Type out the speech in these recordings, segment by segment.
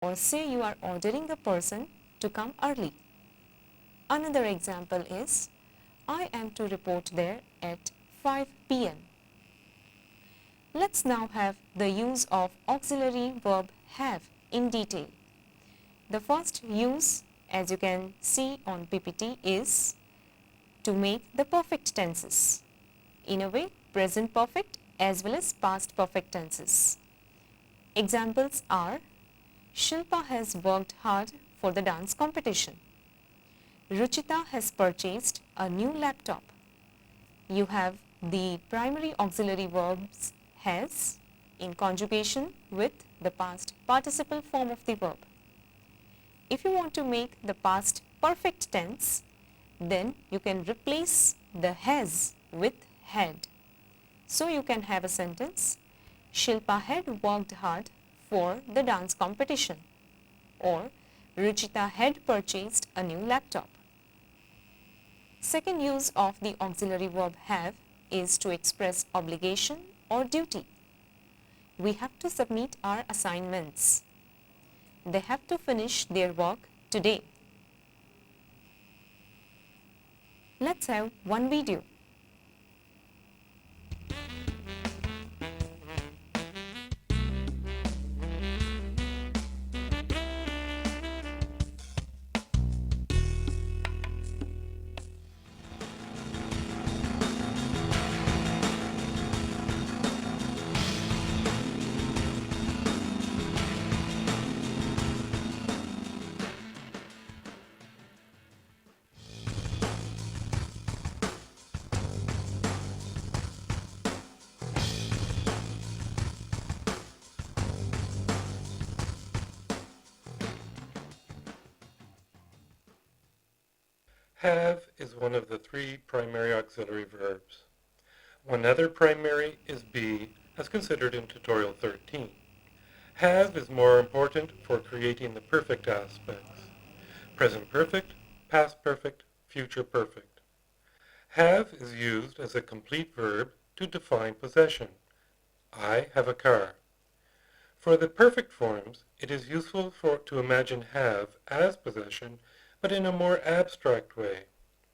or say you are ordering a person to come early. Another example is, I am to report there at 5 p.m. Let's now have the use of auxiliary verb have in detail. The first use, as you can see on PPT, is to make the perfect tenses. In a way, present perfect as well as past perfect tenses. Examples are, Shilpa has worked hard for the dance competition. Ruchita has purchased a new laptop. You have the primary auxiliary verbs has in conjugation with the past participle form of the verb. If you want to make the past perfect tense, then you can replace the has with had. So you can have a sentence, Shilpa had worked hard for the dance competition, or Ruchita had purchased a new laptop. Second use of the auxiliary verb have is to express obligation or duty. We have to submit our assignments. They have to finish their work today. Let's have one video. Have is one of the three primary auxiliary verbs. One other primary is be, as considered in tutorial 13. Have is more important for creating the perfect aspects. Present perfect, past perfect, future perfect. Have is used as a complete verb to define possession. I have a car. For the perfect forms, it is useful to imagine have as possession, but in a more abstract way.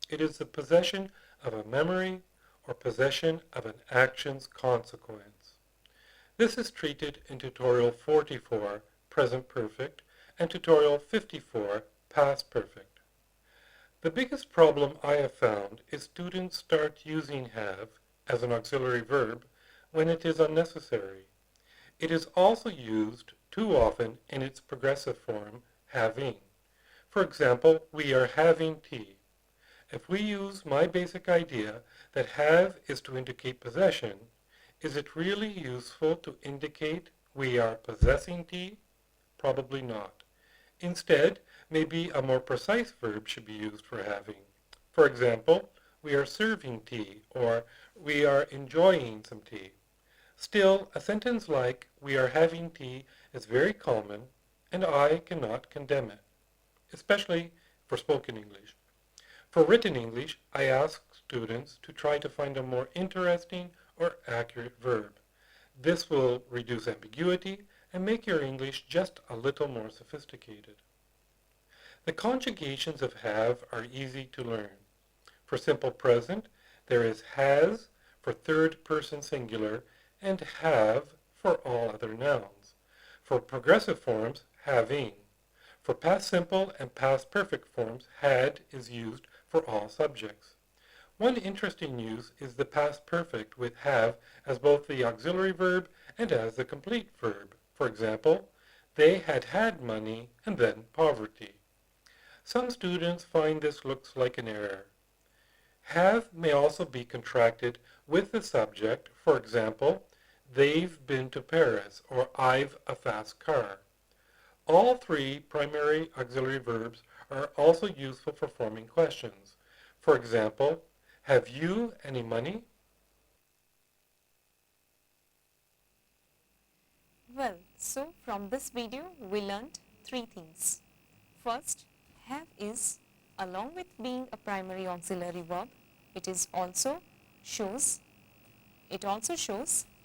It is the possession of a memory or possession of an action's consequence. This is treated in tutorial 44, present perfect, and tutorial 54, past perfect. The biggest problem I have found is students start using have as an auxiliary verb when it is unnecessary. It is also used too often in its progressive form, having. For example, we are having tea. If we use my basic idea that have is to indicate possession, is it really useful to indicate we are possessing tea? Probably not. Instead, maybe a more precise verb should be used for having. For example, we are serving tea, or we are enjoying some tea. Still, a sentence like we are having tea is very common, and I cannot condemn it, especially for spoken English. For written English, I ask students to try to find a more interesting or accurate verb. This will reduce ambiguity and make your English just a little more sophisticated. The conjugations of have are easy to learn. For simple present, there is has for third person singular and have for all other nouns. For progressive forms, having. For past simple and past perfect forms, had is used for all subjects. One interesting use is the past perfect with have as both the auxiliary verb and as the complete verb. For example, they had had money and then poverty. Some students find this looks like an error. Have may also be contracted with the subject. For example, they've been to Paris, or I've a fast car. All three primary auxiliary verbs are also useful for forming questions. For example, have you any money? Well, so from this video we learned three things. First, have is, along with being a primary auxiliary verb, it also shows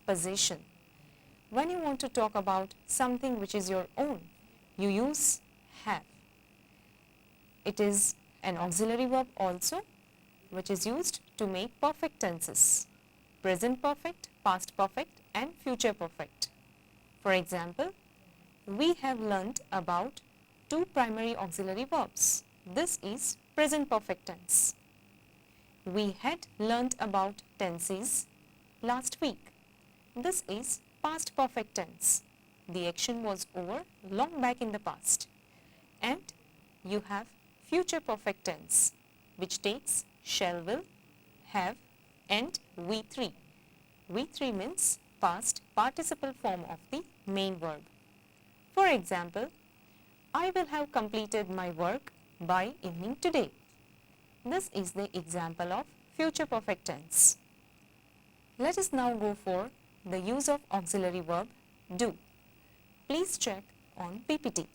possession. When you want to talk about something which is your own, you use have. It is an auxiliary verb also, which is used to make perfect tenses: present perfect, past perfect and future perfect. For example, we have learnt about two primary auxiliary verbs. This is present perfect tense. We had learnt about tenses last week. This is past perfect tense. The action was over long back in the past. And you have future perfect tense, which takes shall, will, have and V3. V3 means past participle form of the main verb. For example, I will have completed my work by evening today. This is the example of future perfect tense. Let us now go for the use of auxiliary verb do. Please check on PPT.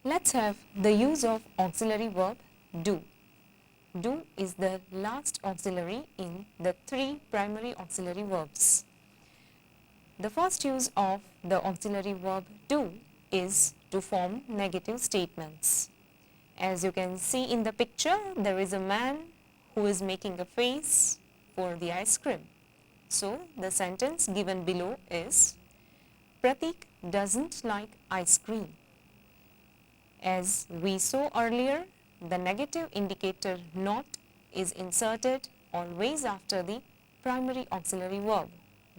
Let's have the use of auxiliary verb do. Do is the last auxiliary in the three primary auxiliary verbs. The first use of the auxiliary verb do is to form negative statements. As you can see in the picture, there is a man who is making a face for the ice cream. So, the sentence given below is, Pratik doesn't like ice cream. As we saw earlier, the negative indicator not is inserted always after the primary auxiliary verb,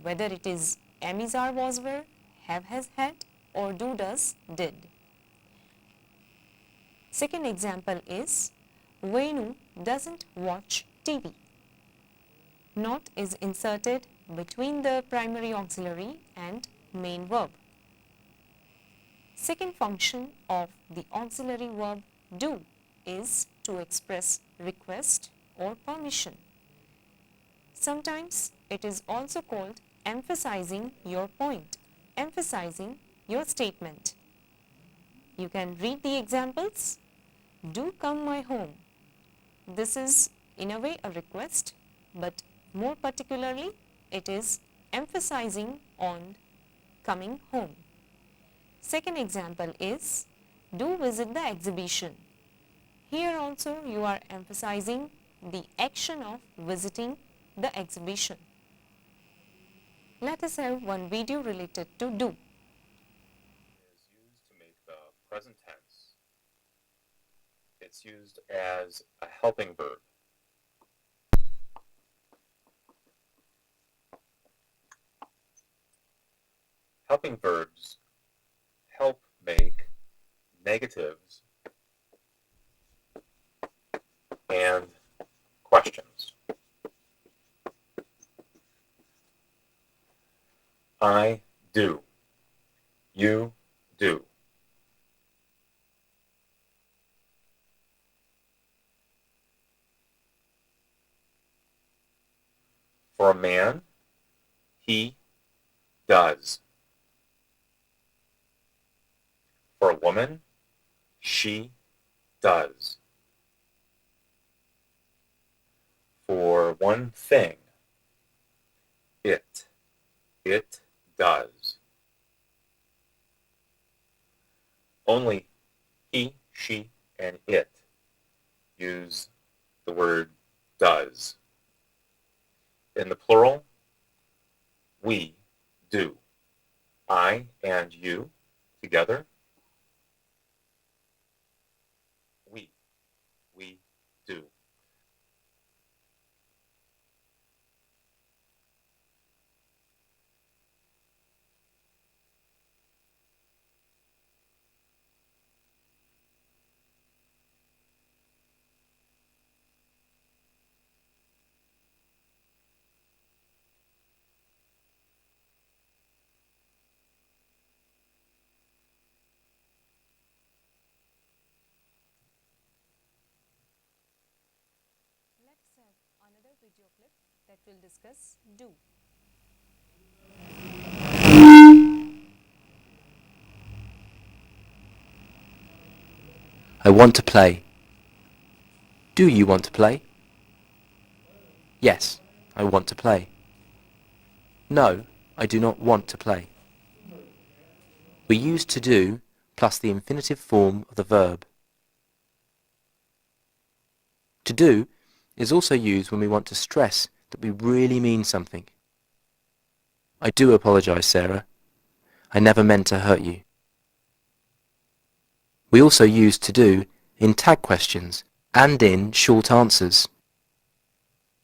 whether it is am is are was were, have has had or do does did. Second example is Venu doesn't watch TV. Not is inserted between the primary auxiliary and main verb. Second function of the auxiliary verb do is to express request or permission. Sometimes it is also called emphasizing your point, emphasizing your statement. You can read the examples. Do come my home. This is in a way a request, but more particularly it is emphasizing on coming home. Second example is do visit the exhibition. Here also you are emphasizing the action of visiting the exhibition. Let us have one video related to do. Is used to make the present tense. It's used as a helping verb. Helping verbs help make negatives and questions. I do. You do. For a man, he does. For a woman, she does. For one thing, it does. Only he, she, and it use the word does. In the plural, we do. I and you together, we do. video clip that will discuss do. I want to play. Do you want to play? Yes, I want to play. No, I do not want to play. We use to do plus the infinitive form of the verb. To do is also used when we want to stress that we really mean something. I do apologise, Sarah. I never meant to hurt you. We also use to do in tag questions and in short answers.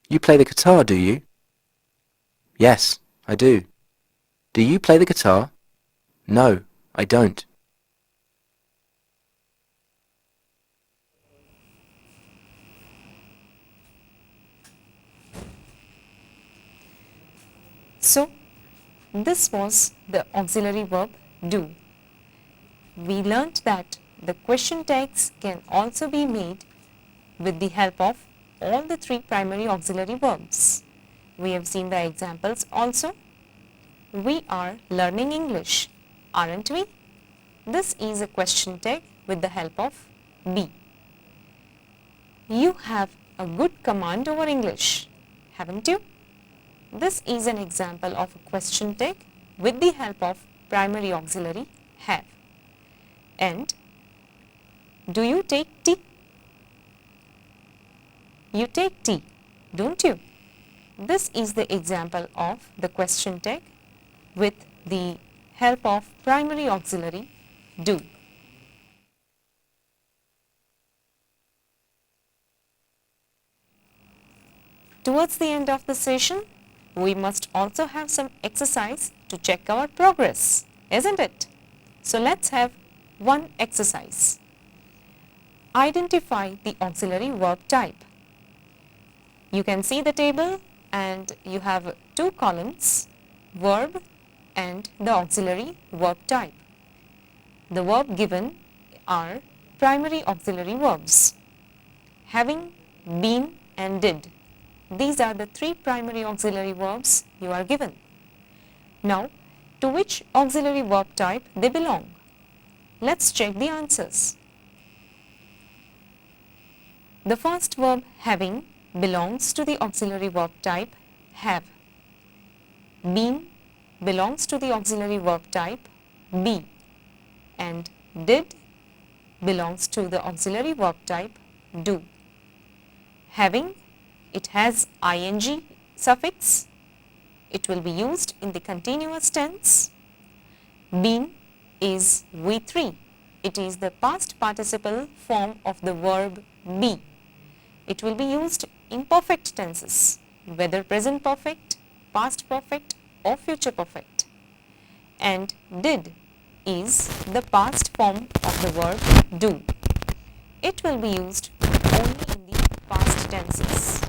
You play the guitar, do you? Yes, I do. Do you play the guitar? No, I don't. So, this was the auxiliary verb do. We learnt that the question tags can also be made with the help of all the three primary auxiliary verbs. We have seen the examples also. We are learning English, aren't we? This is a question tag with the help of be. You have a good command over English, haven't you? This is an example of a question tag with the help of primary auxiliary have. And do you take tea? You take tea, don't you? This is the example of the question tag with the help of primary auxiliary do. Towards the end of the session, we must also have some exercise to check our progress, isn't it? So let's have one exercise. Identify the auxiliary verb type. You can see the table and you have two columns, verb and the auxiliary verb type. The verb given are primary auxiliary verbs, having, been and did. These are the three primary auxiliary verbs you are given. Now, to which auxiliary verb type they belong? Let's check the answers. The first verb having belongs to the auxiliary verb type have. Been belongs to the auxiliary verb type be. And did belongs to the auxiliary verb type do. Having, it has ing suffix. It will be used in the continuous tense. Been is V3. It is the past participle form of the verb be. It will be used in perfect tenses, whether present perfect, past perfect or future perfect. And did is the past form of the verb do. It will be used only in the past tenses.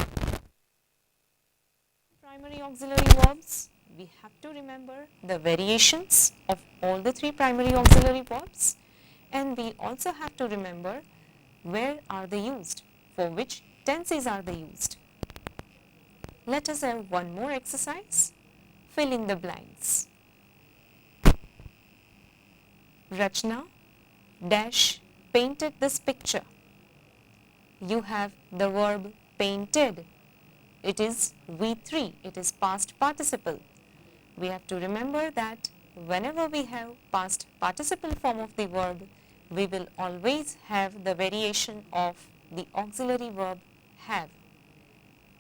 Primary auxiliary verbs, we have to remember the variations of all the three primary auxiliary verbs, and we also have to remember where are they used, for which tenses are they used. Let us have one more exercise. Fill in the blanks. Rachna dash painted this picture. You have the verb painted. It is V3, it is past participle. We have to remember that whenever we have past participle form of the verb, we will always have the variation of the auxiliary verb have.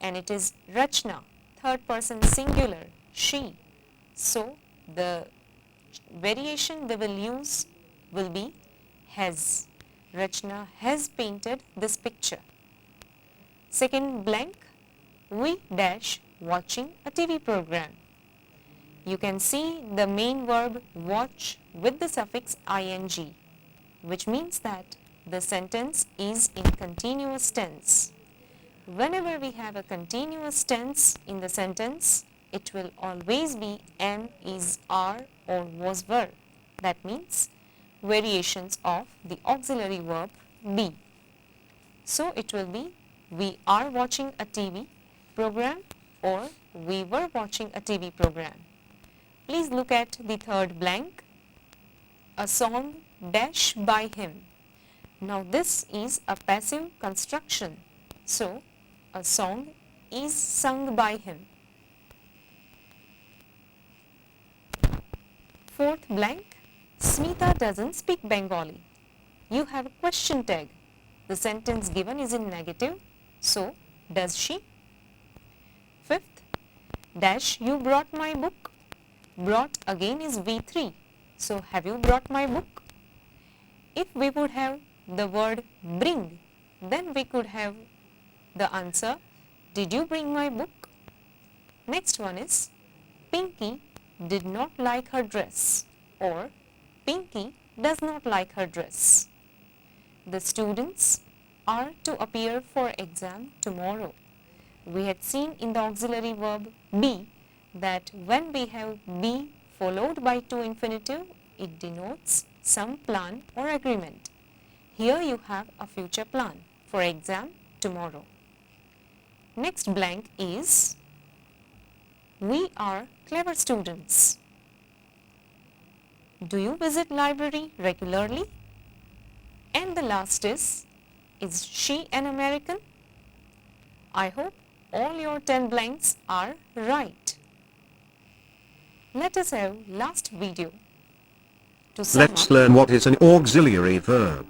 And it is Rachna, third person singular, she. So, the variation we will use will be has. Rachna has painted this picture. Second blank, we dash watching a TV program. You can see the main verb watch with the suffix ing, which means that the sentence is in continuous tense. Whenever we have a continuous tense in the sentence, it will always be am, is, are or was, were. That means variations of the auxiliary verb be. So it will be we are watching a TV program or we were watching a TV program. Please look at the third blank. A song dash by him. Now this is a passive construction. So a song is sung by him. Fourth blank. Smita doesn't speak Bengali. You have a question tag. The sentence given is in negative. So does she? Fifth. Dash you brought my book. Brought again is V3. So have you brought my book? If we would have the word bring, then we could have the answer, did you bring my book? Next one is, Pinky did not like her dress, or Pinky does not like her dress. The students are to appear for exam tomorrow. We had seen in the auxiliary verb be that when we have be followed by to infinitive, it denotes some plan or agreement. Here you have a future plan for exam tomorrow. Next blank is, we are clever students. Do you visit library regularly? And the last is she an American? I hope all your 10 blanks are right. Let us have last video. To sum Let's up, learn what is an auxiliary verb.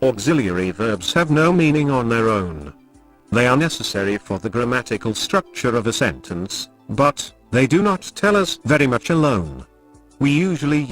Auxiliary verbs have no meaning on their own. They are necessary for the grammatical structure of a sentence, but they do not tell us very much alone. We usually